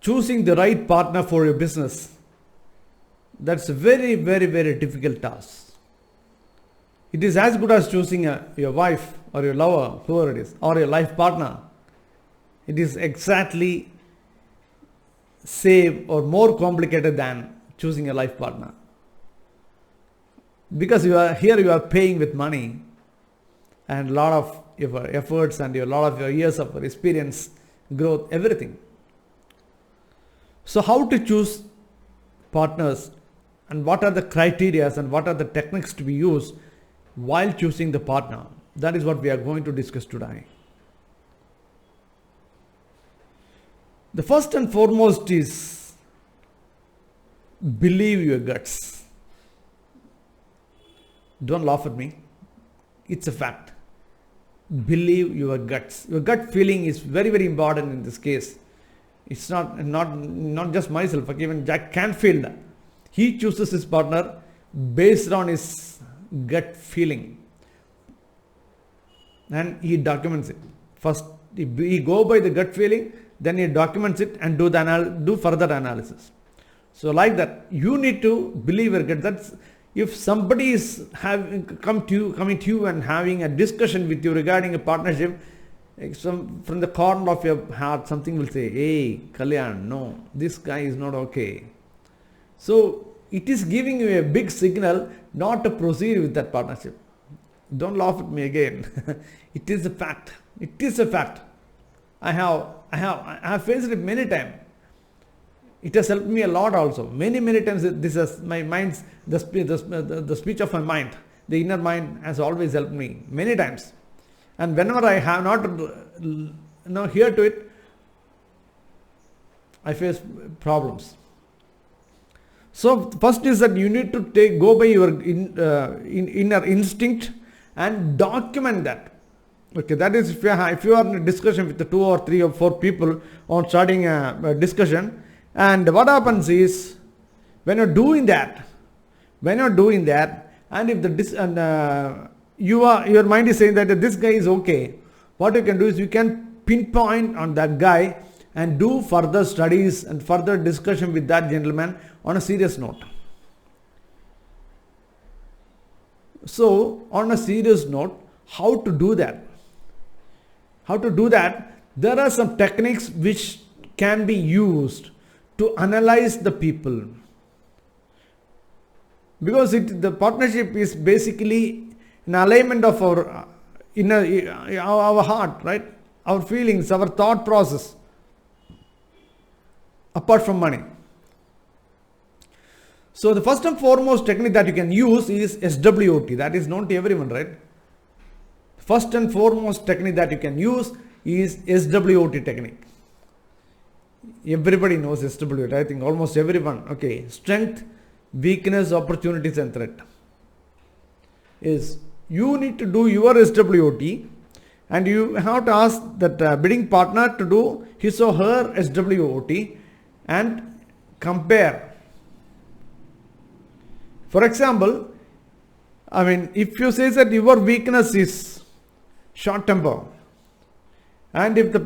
choosing the right partner for your business, that's a very, very, very difficult task. It is as good as choosing your wife or your lover, whoever it is, or your life partner. It is exactly same or more complicated than choosing a life partner. Because you are paying with money and a lot of your efforts and a lot of your years of experience, growth, everything. So how to choose partners, and what are the criteria and what are the techniques to be used while choosing the partner? That is what we are going to discuss today. The first and foremost is believe your guts. Don't laugh at me. It's a fact. Believe your guts. Your gut feeling is very, very important in this case. It's not just myself. Even Jack Canfield, he chooses his partner based on his gut feeling, and he documents it. First, he go by the gut feeling, then he documents it and do further analysis. So like that, you need to believe your gut. That's if somebody is coming to you and having a discussion with you regarding a partnership, from the corner of your heart, something will say, "Hey, Kalyan, no, this guy is not okay." So it is giving you a big signal not to proceed with that partnership. Don't laugh at me again. It is a fact. It is a fact. I have faced it many times. It has helped me a lot also. Many times this is my mind's the speech of my mind. The inner mind has always helped me many times. And whenever I have not hear to it, I face problems. So first is that you need to go by your inner instinct and document that. Okay, that is if you are in a discussion with the 2 or 3 or 4 people on starting a discussion, and what happens is when you're doing that, and if your mind is saying that this guy is okay, what you can do is you can pinpoint on that guy and do further studies and further discussion with that gentleman on a serious note. So on a serious note, how to do that? There are some techniques which can be used to analyze the people, because the partnership is basically an alignment of our our heart, right? Our feelings, our thought process, apart from money. So the first and foremost technique that you can use is SWOT. That is known to everyone, right? First and foremost technique that you can use is SWOT technique. Everybody knows SWOT. I think almost everyone. Okay, strength, weakness, opportunities, and threat. Is you need to do your SWOT, and you have to ask that bidding partner to do his or her SWOT and compare. For example, if you say that your weakness is short temper, and if the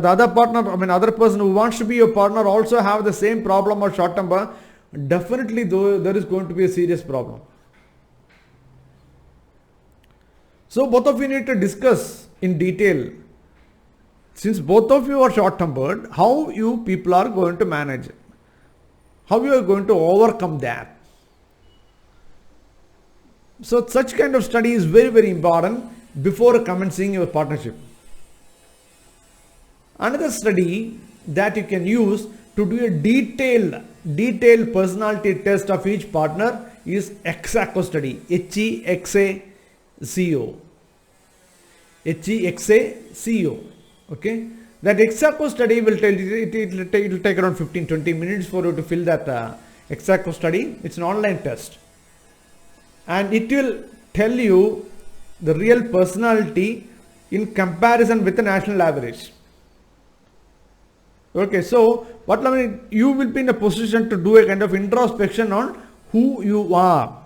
other partner, other person who wants to be your partner also have the same problem or short temper, definitely there is going to be a serious problem. So both of you need to discuss in detail, since both of you are short tempered, how you people are going to manage it, how you are going to overcome that. So such kind of study is very, very important before commencing your partnership. Another study that you can use to do a detailed personality test of each partner is Hexaco study. HEXACO. HEXACO. Okay. That Hexaco study will tell you, it will take around 15-20 minutes for you to fill that Hexaco study. It's an online test. And it will tell you the real personality in comparison with the national average. Okay, so you will be in a position to do a kind of introspection on who you are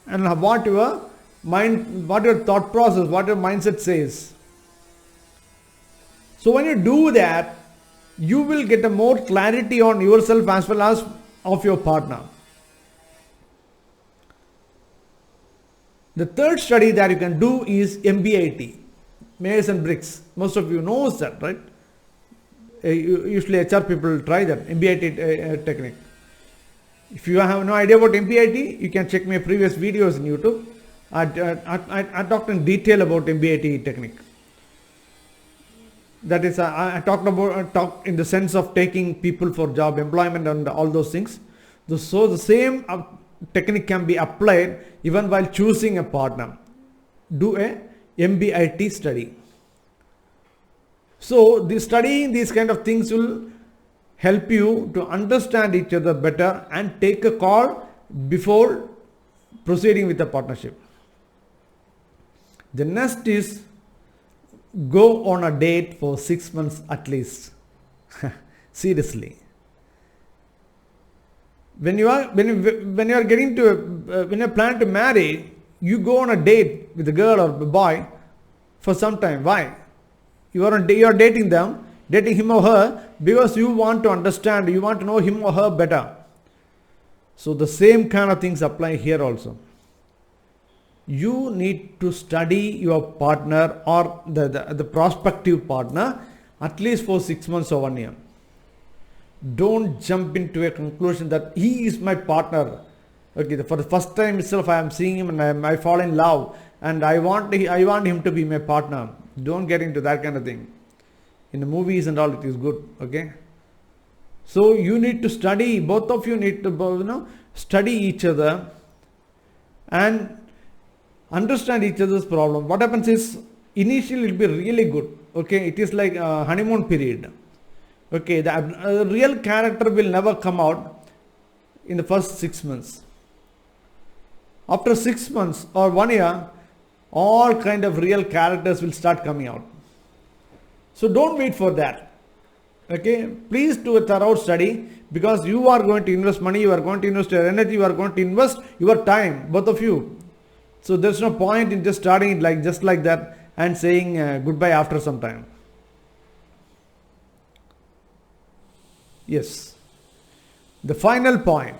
and what your mind, what your thought process, what your mindset says. So when you do that, you will get a more clarity on yourself as well as of your partner. The third study that you can do is MBIT, Myers and Briggs. Most of you knows that, right? Usually HR people try that MBIT technique. If you have no idea about MBIT, you can check my previous videos in YouTube. I talked in detail about MBIT technique. That is, I talked in the sense of taking people for job, employment, and all those things. So the same technique can be applied even while choosing a partner. Do a MBIT study. So studying these kind of things will help you to understand each other better and take a call before proceeding with the partnership. The next is go on a date for 6 months at least. Seriously. When you are getting to when you plan to marry, you go on a date with a girl or a boy for some time. Why? You are dating them, dating him or her, because you want to understand, you want to know him or her better. So the same kind of things apply here also. You need to study your partner or the prospective partner at least for 6 months or 1 year. Don't jump into a conclusion that he is my partner. Okay, for the first time itself I am seeing him and I fall in love and I want him to be my partner. Don't get into that kind of thing. In the movies and all it is good. Okay. So you need to study. Both of you need to study each other and understand each other's problem. What happens is initially it will be really good. Okay, it is like a honeymoon period. Okay, the real character will never come out in the first 6 months. After 6 months or 1 year, all kind of real characters will start coming out. So don't wait for that. Okay, please do a thorough study because you are going to invest money, you are going to invest your energy, you are going to invest your time, both of you. So there's no point in just starting it just like that and saying goodbye after some time. Yes. The final point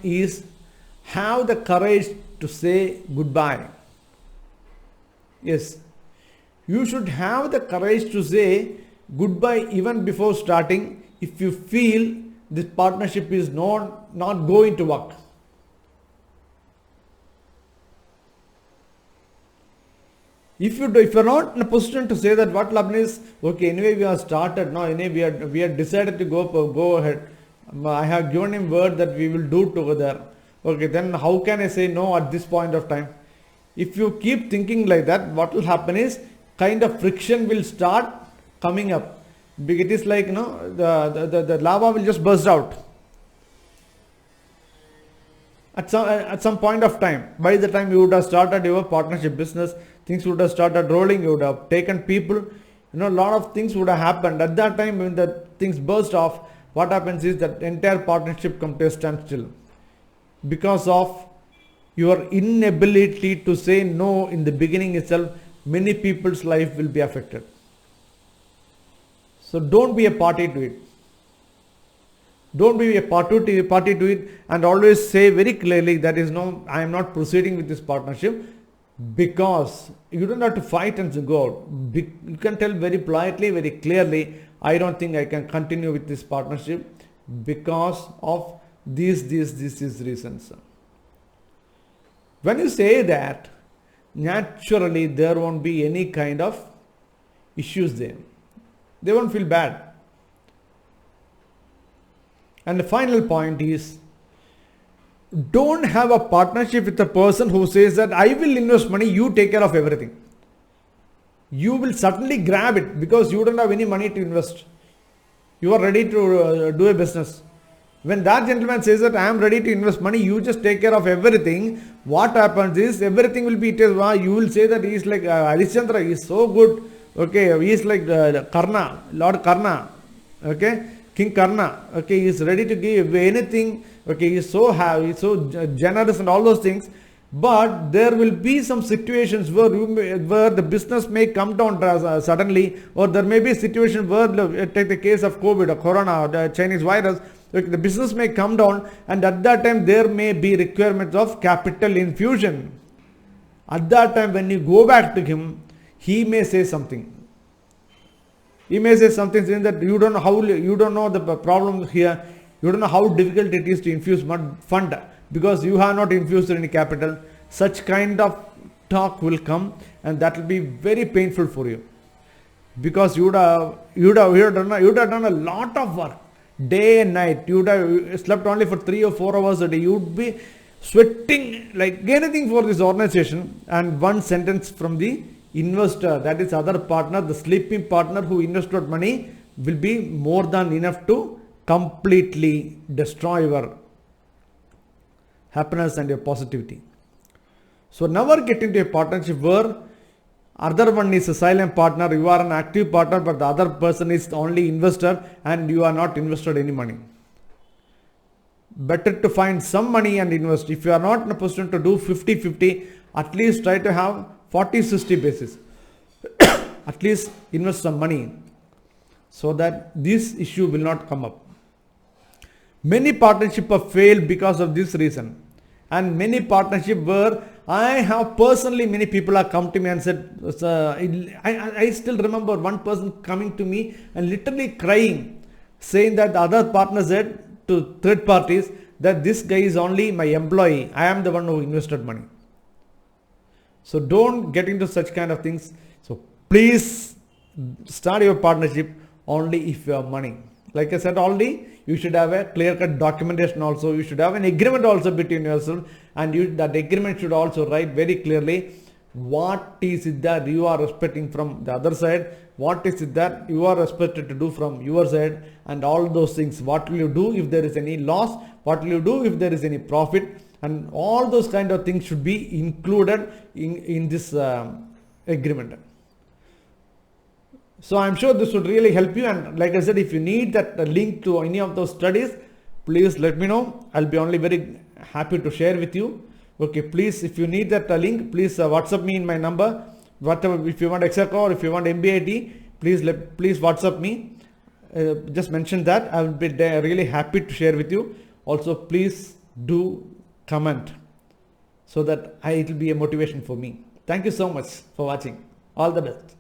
is have the courage to say goodbye. Yes. You should have the courage to say goodbye even before starting if you feel this partnership is not going to work. If you are not in a position to say that, what will happen is, okay, anyway we have started, no, anyway we have decided to go ahead. I have given him word that we will do together. Okay, then how can I say no at this point of time? If you keep thinking like that, what will happen is kind of friction will start coming up. It is like the lava will just burst out. At some point of time, by the time you would have started your partnership business, things would have started rolling, you would have taken people, a lot of things would have happened. At that time when the things burst off, what happens is that entire partnership comes to a standstill because of your inability to say no in the beginning itself. Many people's life will be affected. So don't be a party to it. Don't be a party to it, and always say very clearly that is no, I am not proceeding with this partnership, because you don't have to fight and go out. You can tell very politely, very clearly, I don't think I can continue with this partnership because of these reasons. When you say that, naturally there won't be any kind of issues there. They won't feel bad. And the final point is, don't have a partnership with a person who says that I will invest money, you take care of everything. You will certainly grab it because you don't have any money to invest. You are ready to do a business. When that gentleman says that I am ready to invest money, you just take care of everything. What happens is everything will be, you will say that he is like Harishchandra, he is so good. Okay, he is like Karna, Lord Karna. Okay. King Karna, okay, he is ready to give anything, okay, he is so generous and all those things. But there will be some situations where the business may come down suddenly, or there may be a situation where, take the case of COVID or Corona or the Chinese virus, the business may come down, and at that time there may be requirements of capital infusion. At that time, when you go back to him, he may say something. He may say something saying that you don't know the problem here, you don't know how difficult it is to infuse fund because you have not infused any capital. Such kind of talk will come, and that will be very painful for you, because you would have done a lot of work day and night. You would have slept only for 3 or 4 hours a day. You would be sweating like anything for this organization, and one sentence from the investor, that is other partner, the sleeping partner who invested money, will be more than enough to completely destroy your happiness and your positivity. So never get into a partnership where other one is a silent partner, you are an active partner, but the other person is the only investor and you are not invested any money. Better to find some money and invest. If you are not in a position to do 50-50, at least try to have 40-60 basis. At least invest some money so that this issue will not come up. Many partnerships have failed because of this reason. And many partnerships where I have personally, many people have come to me and said, I still remember one person coming to me and literally crying, saying that the other partner said to third parties that this guy is only my employee. I am the one who invested money. So don't get into such kind of things. So please start your partnership only if you have money. Like I said already, you should have a clear-cut documentation also. You should have an agreement also between yourself, and that agreement should also write very clearly what is it that you are expecting from the other side, what is it that you are expected to do from your side, and all those things. What will you do if there is any loss? What will you do if there is any profit? And all those kind of things should be included in this agreement. So I'm sure this would really help you, and like I said, if you need that link to any of those studies, please let me know. I'll be only very happy to share with you. Okay, please, if you need that link, please WhatsApp me in my number. Whatever, if you want Execo or if you want MBIT, please WhatsApp me. Just mention that. I will be really happy to share with you. Also, please do comment so that it will be a motivation for me. Thank you so much for watching. All the best.